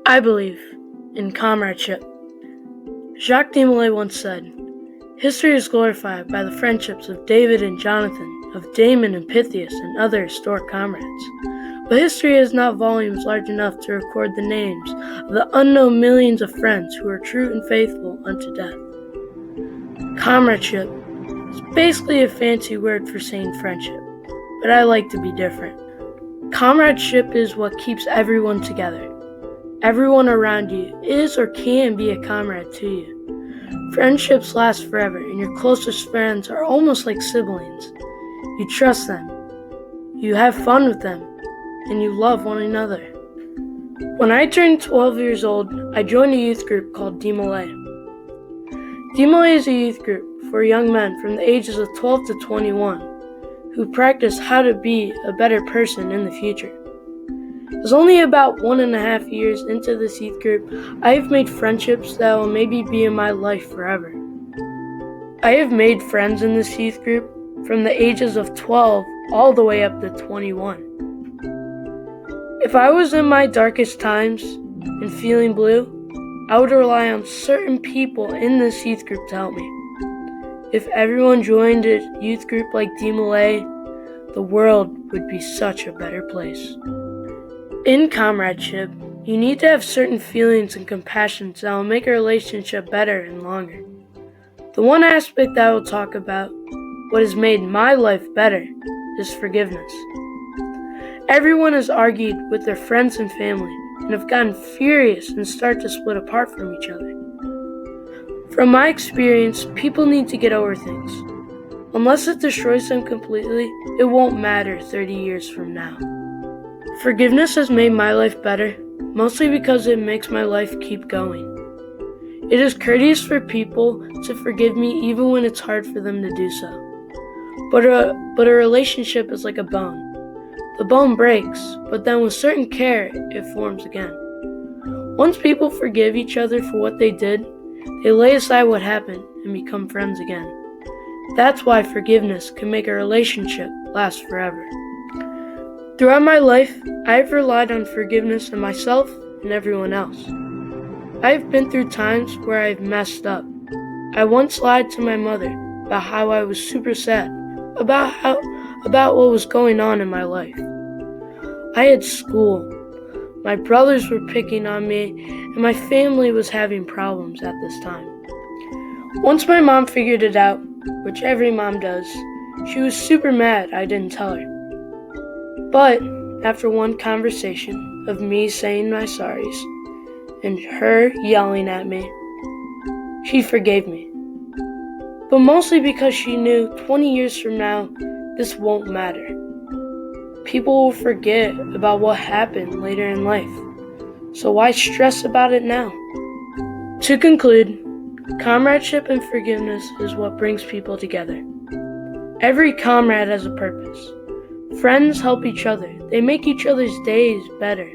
I believe in comradeship. Jacques Desmoulins once said, "History is glorified by the friendships of David and Jonathan, of Damon and Pythias, and other historic comrades. But history has not volumes large enough to record the names of the unknown millions of friends who are true and faithful unto death." Comradeship is basically a fancy word for saying friendship, but I like to be different. Comradeship is what keeps everyone together. Everyone around you is or can be a comrade to you. Friendships last forever, and your closest friends are almost like siblings. You trust them, you have fun with them, and you love one another. When I turned 12 years old, I joined a youth group called Desmoulins. Desmoulins is a youth group for young men from the ages of 12 to 21 who practice how to be a better person in the future. It was only about 1.5 years into this youth group, I have made friendships that will maybe be in my life forever. I have made friends in this youth group from the ages of 12 all the way up to 21. If I was in my darkest times and feeling blue, I would rely on certain people in this youth group to help me. If everyone joined a youth group like Desmoulins, the world would be such a better place. In comradeship, you need to have certain feelings and compassions that will make a relationship better and longer. The one aspect that I will talk about, what has made my life better, is forgiveness. Everyone has argued with their friends and family and have gotten furious and start to split apart from each other. From my experience, people need to get over things. Unless it destroys them completely, it won't matter 30 years from now. Forgiveness has made my life better, mostly because it makes my life keep going. It is courteous for people to forgive me even when it's hard for them to do so. But a relationship is like a bone. The bone breaks, but then with certain care, it forms again. Once people forgive each other for what they did, they lay aside what happened and become friends again. That's why forgiveness can make a relationship last forever. Throughout my life, I have relied on forgiveness in myself and everyone else. I have been through times where I have messed up. I once lied to my mother about how I was super sad, about what was going on in my life. I had school. My brothers were picking on me, and my family was having problems at this time. Once my mom figured it out, which every mom does, she was super mad I didn't tell her. But after one conversation of me saying my sorries and her yelling at me, she forgave me. But mostly because she knew 20 years from now, this won't matter. People will forget about what happened later in life. So why stress about it now? To conclude, comradeship and forgiveness is what brings people together. Every comrade has a purpose. Friends help each other. They make each other's days better.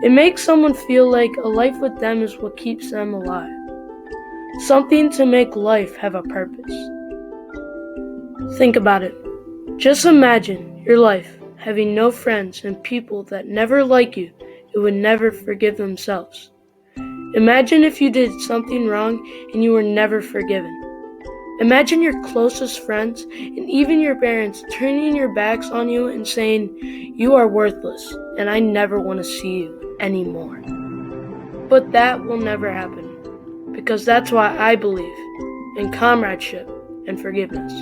It makes someone feel like a life with them is what keeps them alive. Something to make life have a purpose. Think about it. Just imagine your life having no friends and people that never like you and would never forgive themselves. Imagine if you did something wrong and you were never forgiven. Imagine your closest friends and even your parents turning your backs on you and saying, "You are worthless and I never want to see you anymore." But that will never happen, because that's why I believe in comradeship and forgiveness.